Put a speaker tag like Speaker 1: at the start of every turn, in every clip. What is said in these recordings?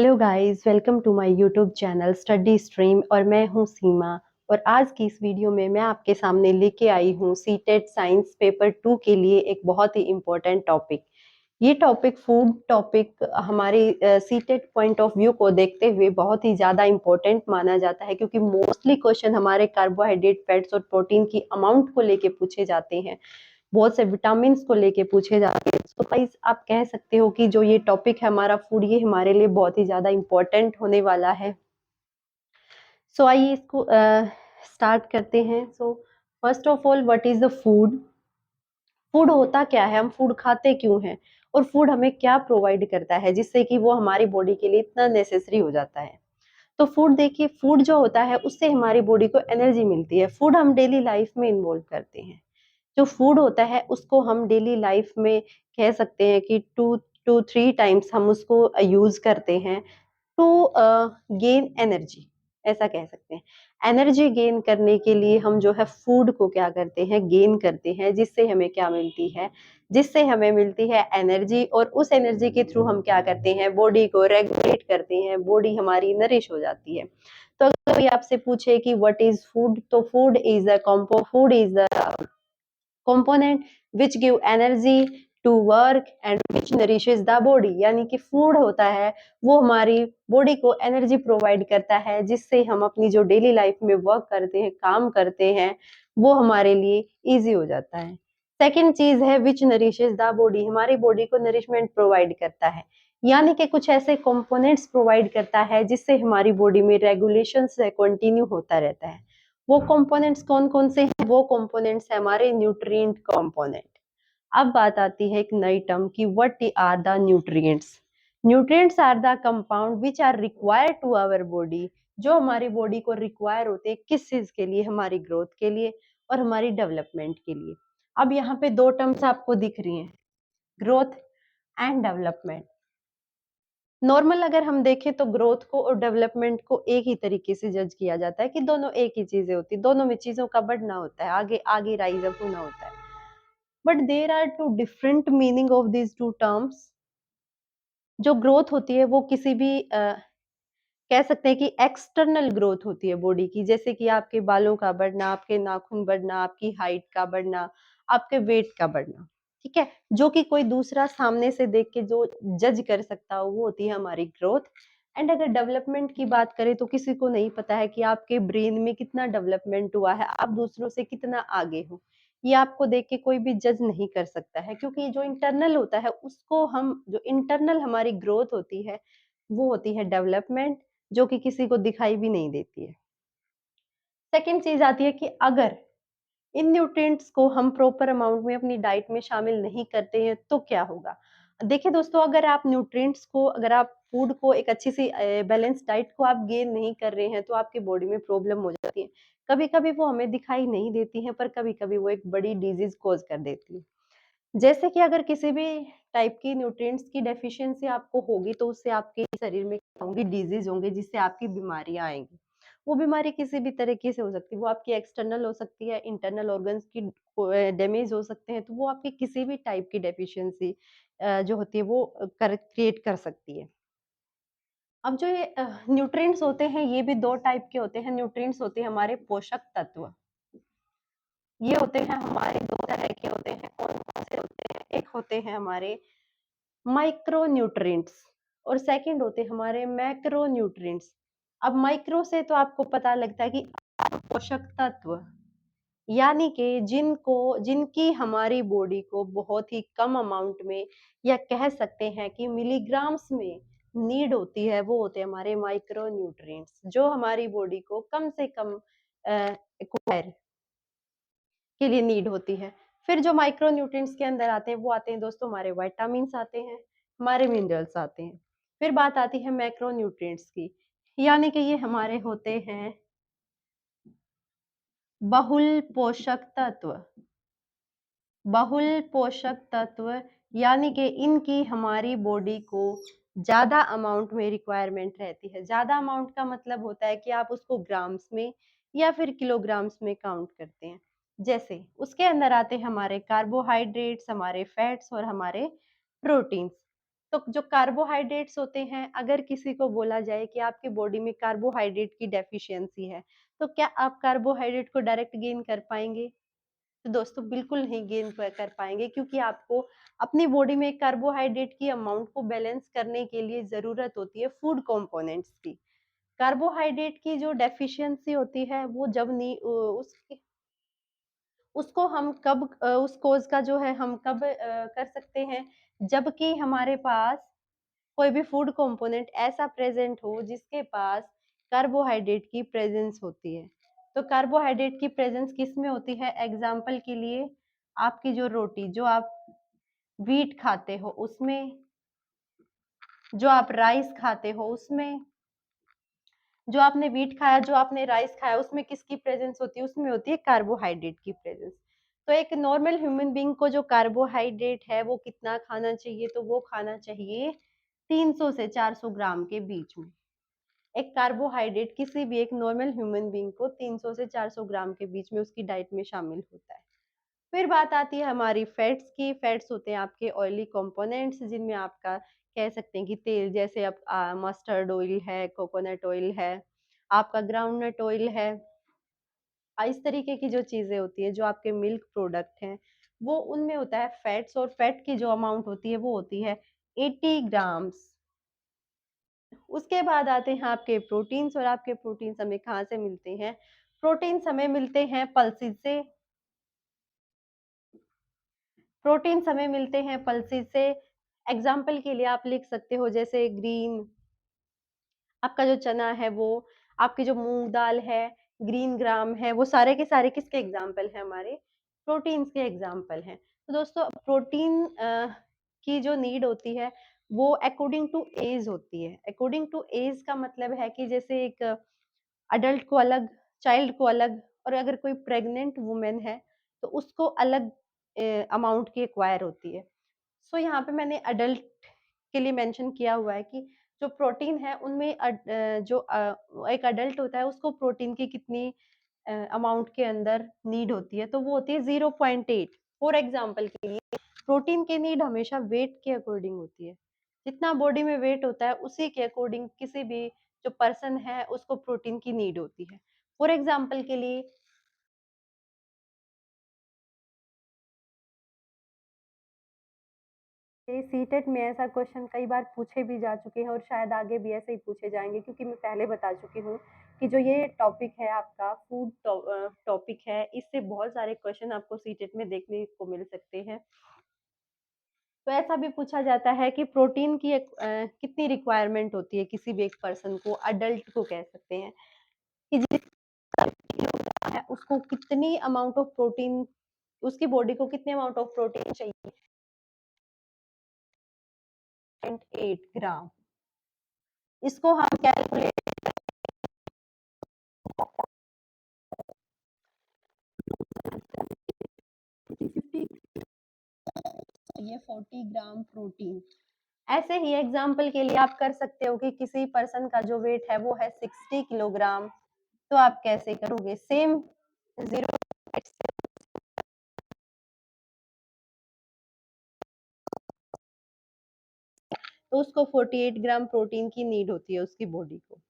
Speaker 1: Hello guys, welcome to my YouTube channel study stream और मैं हूं सीमा। और आज की इस वीडियो में मैं आपके सामने लेके आई हूं सीटेट साइंस पेपर 2 के लिए एक बहुत ही इम्पोर्टेंट टॉपिक। ये टॉपिक फूड टॉपिक हमारी सीटेट पॉइंट ऑफ व्यू को देखते हुए बहुत ही ज़्यादा इम्पोर्टेंट माना जाता है, क्योंकि मोस्टली क्वेश्चन हमारे कार्बोहाइड्रेट, फैट्स और प्रोटीन की अमाउंट को लेके पूछे जाते हैं। बहुत से विटामिन को लेके पूछे जाते हैं। तो गाइस, आप कह सकते हो कि जो ये टॉपिक है हमारा फूड, ये हमारे लिए बहुत ही ज्यादा इम्पोर्टेंट होने वाला है। सो आइए इसको स्टार्ट करते हैं। So first of all, what is the food? Food होता क्या है, हम फूड खाते क्यों हैं, और फूड हमें क्या प्रोवाइड करता है जिससे कि वो हमारी बॉडी के लिए इतना नेसेसरी हो जाता है। तो फूड देखिए, फूड जो होता है उससे हमारी बॉडी को एनर्जी मिलती है। फूड हम डेली लाइफ में इन्वॉल्व करते हैं। जो फूड होता है उसको हम डेली लाइफ में कह सकते हैं कि 2 to 3 टाइम्स हम उसको यूज करते हैं टू गेन एनर्जी, ऐसा कह सकते हैं। एनर्जी गेन करने के लिए हम जो है फूड को क्या करते हैं, गेन करते हैं, जिससे हमें क्या मिलती है, जिससे हमें मिलती है एनर्जी। और उस एनर्जी के थ्रू हम क्या करते हैं, बॉडी को रेगुलेट करते हैं, बॉडी हमारी नरिश हो जाती है। तो अगर कोई आपसे पूछे कि व्हाट इज फूड, तो food is the component which give energy to work and which nourishes the body। यानी कि फूड होता है वो हमारी बॉडी को एनर्जी प्रोवाइड करता है, जिससे हम अपनी जो डेली लाइफ में वर्क करते हैं, काम करते हैं, वो हमारे लिए इजी हो जाता है। सेकंड चीज है विच नरिशेस द बॉडी, हमारी बॉडी को नरिशमेंट प्रोवाइड करता है, यानी कि कुछ ऐसे कंपोनेंट्स प्रोवाइड करता है जिससे हमारी बॉडी में रेगुलेशन से कंटिन्यू होता रहता है। वो कंपोनेंट्स कौन कौन से हैं? वो कंपोनेंट्स है हमारे न्यूट्रिएंट कंपोनेंट। अब बात आती है एक नई टर्म की, what are the nutrients? Nutrients are the compound which are required to our body, जो हमारी बॉडी को रिक्वायर होते हैं किस चीज के लिए, हमारी ग्रोथ के लिए और हमारी डेवलपमेंट के लिए। अब यहाँ पे दो टर्म्स आपको दिख रही हैं, ग्रोथ एंड डेवलपमेंट। नॉर्मल अगर हम देखें तो ग्रोथ को और डेवलपमेंट को एक ही तरीके से जज किया जाता है कि दोनों एक ही चीजें होती है, दोनों में चीजों का बढ़ना होता है, आगे आगे राइज अप होना होता है। But there are two different meaning of these two terms. जो ग्रोथ होती है वो किसी भी कह सकते हैं कि एक्सटर्नल ग्रोथ होती है बॉडी की, जैसे कि आपके बालों का बढ़ना, आपके नाखून बढ़ना, आपकी हाइट का बढ़ना, आपके वेट का बढ़ना। ठीक है, जो कि कोई दूसरा सामने से देख के जो जज कर सकता हो, वो होती है हमारी ग्रोथ। एंड अगर डेवलपमेंट की बात करें तो किसी को नहीं पता है कि आपके ब्रेन में कितना डेवलपमेंट हुआ है, आप दूसरों से कितना आगे हो। ये आपको देख के कोई भी जज नहीं कर सकता है, क्योंकि जो इंटरनल होता है उसको हम, जो इंटरनल हमारी ग्रोथ होती है वो होती है डेवलपमेंट, जो कि किसी को दिखाई भी नहीं देती है। सेकंड चीज आती है कि अगर इन न्यूट्रिएंट्स को हम प्रॉपर अमाउंट में अपनी डाइट में शामिल नहीं करते हैं तो क्या होगा? देखिए दोस्तों, अगर आप न्यूट्रिएंट्स को, अगर आप फूड को एक अच्छी सी बैलेंस डाइट को आप गेन नहीं कर रहे हैं तो आपकी बॉडी में प्रॉब्लम हो जाती है। कभी कभी वो हमें दिखाई नहीं देती है, पर कभी कभी वो एक बड़ी डिजीज कॉज कर देती है। जैसे कि अगर किसी भी टाइप की न्यूट्रिएंट्स की डेफिशिएंसी आपको होगी तो उससे आपके शरीर में क्या होंगी, डिजीज होंगे, जिससे आपकी बीमारियां आएंगी। वो बीमारी किसी भी तरीके से हो सकती है, वो आपकी एक्सटर्नल हो सकती है, इंटरनल ऑर्गन्स की डैमेज हो सकते हैं, तो वो आपकी किसी भी टाइप की डेफिशिएंसी जो होती है वो कर क्रिएट कर सकती है। अब जो ये न्यूट्रिएंट्स होते हैं ये भी दो टाइप के होते हैं। न्यूट्रिएंट्स होते हैं हमारे पोषक तत्व, ये होते हैं हमारे दो तरह के होते हैं। कौन कौन से होते हैं? एक होते हैं हमारे माइक्रो न्यूट्रिएंट्स और सेकंड होते हैं हमारे मैक्रो न्यूट्रिएंट्स। अब माइक्रो से तो आपको पता लगता है कि पोषक तत्व, यानी कि जिनकी हमारी बॉडी को बहुत ही कम अमाउंट में, या कह सकते हैं कि मिलीग्राम्स में नीड होती है, वो होते हैं हमारे माइक्रो न्यूट्रिएंट्स, जो हमारी बॉडी को कम से कम एक्वायर के लिए नीड होती है। फिर जो माइक्रो न्यूट्रिएंट्स के अंदर आते हैं वो आते हैं दोस्तों हमारे विटामिन्स आते हैं, हमारे मिनरल्स आते हैं। फिर बात आती है मैक्रो न्यूट्रिएंट्स की, यानी कि ये हमारे होते हैं बहुल पोषक तत्व। बहुल पोषक तत्व यानी कि इनकी हमारी बॉडी को ज्यादा अमाउंट में रिक्वायरमेंट रहती है। ज्यादा अमाउंट का मतलब होता है कि आप उसको ग्राम्स में या फिर किलोग्राम्स में काउंट करते हैं। जैसे उसके अंदर आते हैं हमारे कार्बोहाइड्रेट्स, हमारे फैट्स और हमारे प्रोटीन्स। तो जो कार्बोहाइड्रेट्स होते हैं, अगर किसी को बोला जाए कि आपकी बॉडी में कार्बोहाइड्रेट की डेफिशिएंसी है, तो क्या आप कार्बोहाइड्रेट को डायरेक्ट गेन कर पाएँगे? तो दोस्तों बिल्कुल नहीं गेन कर पाएँगे, क्योंकि आपको अपनी बॉडी में कार्बोहाइड्रेट की अमाउंट को बैलेंस करने के लिए ज़रूरत होती है फूड कंपोनेंट्स की। कार्बोहाइड्रेट की जो डेफिशिएंसी होती है वो जब नी उसकी उसको हम कब उस कोज़ का जो है हम कब कर सकते हैं, जबकि हमारे पास कोई भी फूड कंपोनेंट ऐसा प्रेज़ेंट हो जिसके पास कार्बोहाइड्रेट की प्रेज़ेंस होती है। तो कार्बोहाइड्रेट की प्रेज़ेंस किसमें होती है? एग्ज़ाम्पल के लिए आपकी जो रोटी, जो आप व्हीट खाते हो उसमें, जो आप राइस खाते हो उसमें, जो आपने व्हीट खाया, जो आपने राइस खाया, उसमें किसकी प्रेज़ेंस होती है? उसमें होती है कार्बोहाइड्रेट की प्रेज़ेंस। तो एक नॉर्मल ह्यूमन बीइंग को जो कार्बोहाइड्रेट है वो कितना खाना चाहिए? तो वो खाना चाहिए 300 से 400 ग्राम के बीच में। एक कार्बोहाइड्रेट किसी भी एक नॉर्मल ह्यूमन बीइंग को 300 से 400 ग्राम के बीच में उसकी डाइट में शामिल होता है। फिर बात आती है हमारी फैट्स की। फैट्स होते हैं आपके ऑयली कंपोनेंट्स, जिनमें आपका कह सकते हैं कि तेल, जैसे अब मस्टर्ड ऑयल है, कोकोनट ऑयल है, आपका ग्राउंडनट ऑयल है। इस तरीके की जो चीज़ें होती हैं, जो आपके मिल्क प्रोडक्ट हैं, वो उनमें होता है फैट्स, और फैट की जो अमाउंट होती है वो होती है 80 ग्राम्स। उसके बाद आते हैं आपके प्रोटीन्स, और आपके प्रोटीन्स हमें कहाँ से मिलते हैं? प्रोटीन्स हमें मिलते हैं पल्सेस से। प्रोटीन्स हमें मिलते हैं पल्सेस से। एग्ज़ाम्पल के लिए आप लिख सकते हो, जैसे ग्रीन, आपका जो चना है वो, आपकी जो मूँग दाल है, ग्रीन ग्राम है, वो सारे के सारे किसके एग्ज़ाम्पल हैं? हमारे प्रोटीन्स के एग्ज़ाम्पल हैं। तो दोस्तों प्रोटीन की जो नीड होती है वो अकॉर्डिंग टू ऐज होती है। अकॉर्डिंग टू ऐज का मतलब है कि जैसे एक अडल्ट को अलग, चाइल्ड को अलग, और अगर कोई प्रेग्नेंट वुमन है तो उसको अलग अमाउंट की एक्वायर होती है। सो यहाँ पे मैंने अडल्ट के लिए मेंशन किया हुआ है कि जो प्रोटीन है उनमें एक अडल्ट होता है उसको प्रोटीन की कितनी अमाउंट के अंदर नीड होती है, तो वो होती है 0.8। फॉर एग्जांपल के लिए प्रोटीन की नीड हमेशा वेट के अकॉर्डिंग होती है। जितना बॉडी में वेट होता है उसी के अकॉर्डिंग किसी भी जो पर्सन है उसको प्रोटीन की नीड होती है। फॉर एग्जांपल के लिए ये सीटेट में ऐसा क्वेश्चन कई बार पूछे भी जा चुके हैं, और शायद आगे भी ऐसे ही पूछे जाएँगे, क्योंकि मैं पहले बता चुकी हूँ कि जो ये टॉपिक है आपका फूड टॉपिक है, इससे बहुत सारे क्वेश्चन आपको सीटेट में देखने को मिल सकते हैं। तो ऐसा भी पूछा जाता है कि प्रोटीन की कितनी रिक्वायरमेंट होती है किसी भी एक पर्सन को, अडल्ट को कह सकते हैं, कि जितना है उसको कितनी अमाउंट ऑफ प्रोटीन, उसकी बॉडी को कितने अमाउंट ऑफ प्रोटीन चाहिए? 8 ग्राम। इसको हम कैलकुलेट, ये 40 ग्राम प्रोटीन। ऐसे ही एग्जाम्पल के लिए आप कर सकते हो कि किसी पर्सन का जो वेट है वो है 60 किलोग्राम, तो आप कैसे करोगे? सेम 0, तो उसको 48 ग्राम प्रोटीन की नीड होती है उसकी बॉडी को।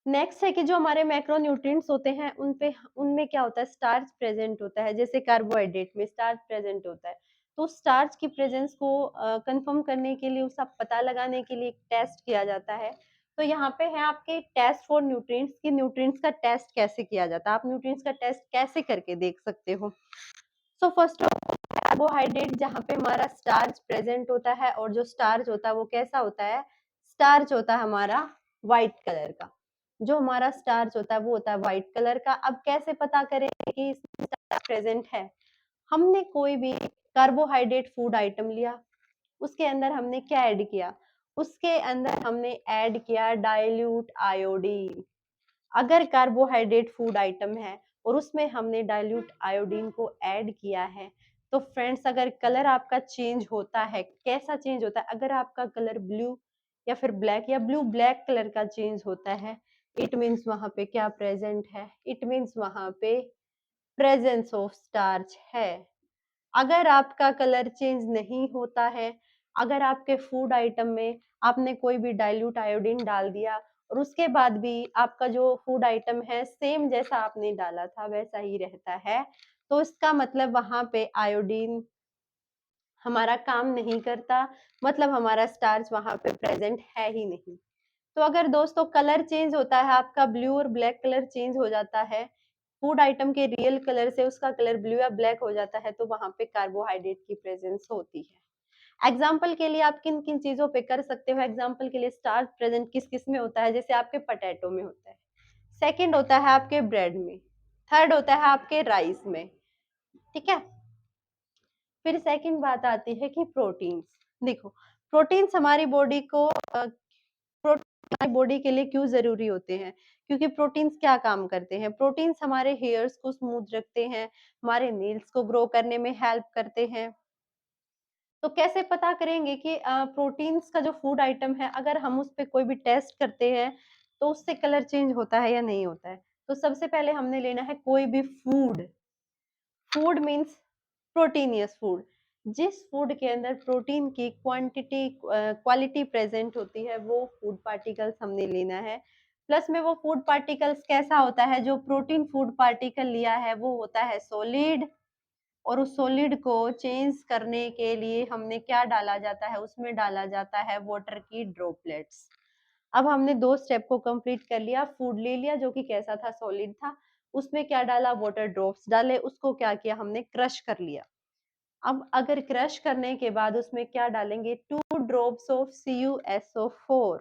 Speaker 1: नेक्स्ट है कि जो हमारे मैक्रोन्यूट्रिएंट्स होते हैं उनमें क्या होता है? स्टार्च प्रेजेंट होता है। जैसे कार्बोहाइड्रेट में स्टार्च प्रेजेंट होता है, तो स्टार्च की प्रेजेंस को कंफर्म करने के लिए, उसका पता लगाने के लिए एक टेस्ट किया जाता है। तो यहाँ पे है आपके टेस्ट फॉर न्यूट्रिएंट्स, की न्यूट्रिएंट्स का टेस्ट कैसे किया जाता है, आप न्यूट्रिएंट्स का टेस्ट कैसे करके देख सकते हो? सो फर्स्ट ऑफ कार्बोहाइड्रेट, जहाँ पे हमारा स्टार्च प्रेजेंट होता है, और जो स्टार्च होता है वो कैसा होता है? स्टार्च होता है हमारा व्हाइट कलर का। जो हमारा स्टार्च होता है वो होता है व्हाइट कलर का। अब कैसे पता करें कि इसमें स्टार्च प्रेजेंट है? हमने कोई भी कार्बोहाइड्रेट फूड आइटम लिया, उसके अंदर हमने क्या ऐड किया? उसके अंदर हमने ऐड किया डाइल्यूट आयोडीन। अगर कार्बोहाइड्रेट फूड आइटम है और उसमें हमने डाइल्यूट आयोडीन को ऐड किया है, तो फ्रेंड्स अगर कलर आपका चेंज होता है, कैसा चेंज होता है? अगर आपका कलर ब्लू या फिर ब्लैक या ब्लू ब्लैक कलर का चेंज होता है, इट मीन्स वहां पे क्या प्रेजेंट है? इट मीन्स वहां पे प्रेजेंस ऑफ स्टार्च है। अगर आपका कलर चेंज नहीं होता है, अगर आपके फूड आइटम में आपने कोई भी डाइल्यूट आयोडीन डाल दिया और उसके बाद भी आपका जो फूड आइटम है सेम जैसा आपने डाला था वैसा ही रहता है, तो इसका मतलब वहां पे आयोडीन हमारा काम नहीं करता, मतलब हमारा स्टार्च वहां पे प्रेजेंट है ही नहीं। तो अगर दोस्तों कलर चेंज होता है, आपका ब्लू और ब्लैक कलर चेंज हो जाता है, फूड आइटम के रियल कलर से उसका कलर ब्लू या ब्लैक हो जाता है, तो वहां पे कार्बोहाइड्रेट की प्रेजेंस होती है। एग्जाम्पल के लिए आप किन किन चीजों पे कर सकते हो? एग्जाम्पल के लिए स्टार्च प्रेजेंट किस किस में होता है? जैसे आपके पटेटो में होता है, सेकंड होता है आपके ब्रेड में, थर्ड होता है आपके राइस में, ठीक है। फिर सेकंड बात आती है कि प्रोटीन्स। देखो, प्रोटीन्स हमारी बॉडी को हमारी बॉडी के लिए क्यों जरूरी होते हैं? क्योंकि प्रोटीन्स क्या काम करते हैं? प्रोटीन्स हमारे हेयर्स को स्मूथ रखते हैं, हमारे नेल्स को ग्रो करने में हेल्प करते हैं। तो कैसे पता करेंगे कि प्रोटीन्स का जो फूड आइटम है, अगर हम उस पे कोई भी टेस्ट करते हैं तो उससे कलर चेंज होता है या नहीं होता है? तो सबसे पहले हमने लेना है कोई भी food. Food means proteinaceous food. जिस फूड के अंदर प्रोटीन की क्वालिटी प्रेजेंट होती है, वो फूड पार्टिकल्स हमने लेना है। प्लस में वो फूड पार्टिकल्स कैसा होता है? जो प्रोटीन फूड पार्टिकल लिया है वो होता है सॉलिड, और उस सॉलिड को चेंज करने के लिए हमने क्या डाला जाता है? उसमें डाला जाता है वाटर की ड्रॉपलेट्स। अब हमने दो स्टेप को कंप्लीट कर लिया। फूड ले लिया जो कि कैसा था? सॉलिड था। उसमें क्या डाला? वाटर ड्रॉप्स डाले। उसको क्या किया? हमने क्रश कर लिया। अब अगर क्रश करने के बाद उसमें क्या डालेंगे? 2 ड्रॉप्स ऑफ CuSO4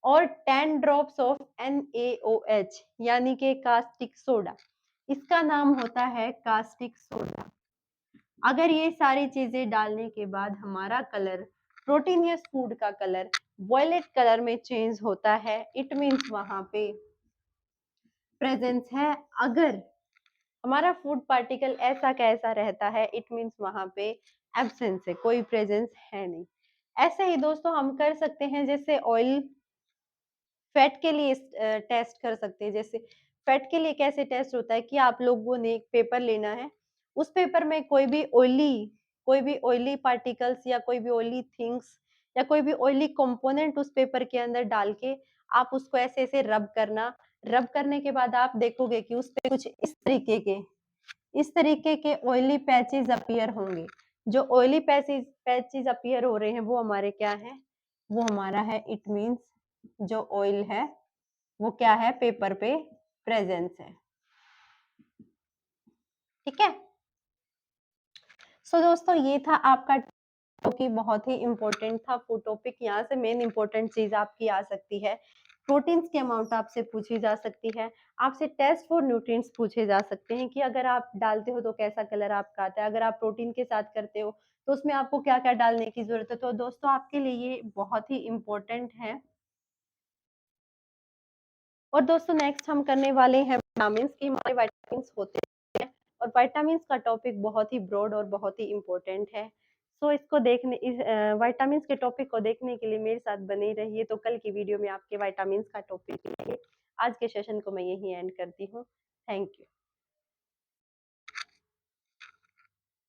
Speaker 1: और 10 ड्रॉप्स ऑफ NaOH, यानी कि कास्टिक सोडा। इसका नाम होता है कास्टिक सोडा। अगर ये सारी चीजें डालने के बाद हमारा कलर, प्रोटीनियस फूड का कलर वॉयलेट कलर में चेंज होता है, इट मीन्स वहां पे प्रेजेंस है। अगर हमारा फूड पार्टिकल ऐसा कैसा रहता है, इट मीन्स वहां पे एब्सेंस है, कोई प्रेजेंस है नहीं। ऐसे ही दोस्तों हम कर सकते हैं, जैसे ऑयल फैट के लिए टेस्ट कर सकते हैं। जैसे फैट के लिए कैसे टेस्ट होता है कि आप लोगों ने एक पेपर लेना है, उस पेपर में कोई भी ऑयली पार्टिकल्स या कोई भी ऑयली थिंग्स या कोई भी ऑयली कंपोनेंट उस पेपर के अंदर डाल के आप उसको ऐसे ऐसे रब करने के बाद आप देखोगे कि उस पे कुछ इस तरीके के ऑयली पैचेस अपीयर होंगे। जो ऑयली पैचेस पैचेस अपीयर हो रहे हैं वो हमारे क्या है? वो हमारा है, इट मीन्स जो ऑयल है वो क्या है? पेपर पे प्रेजेंस है, ठीक है। सो दोस्तों, ये था आपका जो कि बहुत ही इंपॉर्टेंट था फूड टॉपिक। यहाँ से मेन इंपॉर्टेंट चीज आपकी आ सकती है, प्रोटीन्स की अमाउंट आपसे पूछी जा सकती है, आपसे टेस्ट फॉर न्यूट्रिएंट्स पूछे जा सकते हैं कि अगर आप डालते हो तो कैसा कलर आपका आता है, अगर आप प्रोटीन के साथ करते हो तो उसमें आपको क्या क्या डालने की जरूरत है। तो दोस्तों आपके लिए ये बहुत ही इंपॉर्टेंट है। और दोस्तों नेक्स्ट हम करने वाले हैं विटामिन की, हमारे विटामिन होते हैं, और विटामिन का टॉपिक बहुत ही ब्रॉड और बहुत ही इम्पोर्टेंट है। सो इसको देखने इस विटामिन के टॉपिक को देखने के लिए मेरे साथ बने रहिए। तो कल की वीडियो में आपके विटामिन का टॉपिक लेंगे। आज के सेशन को मैं यही एंड करती हूँ। Thank you.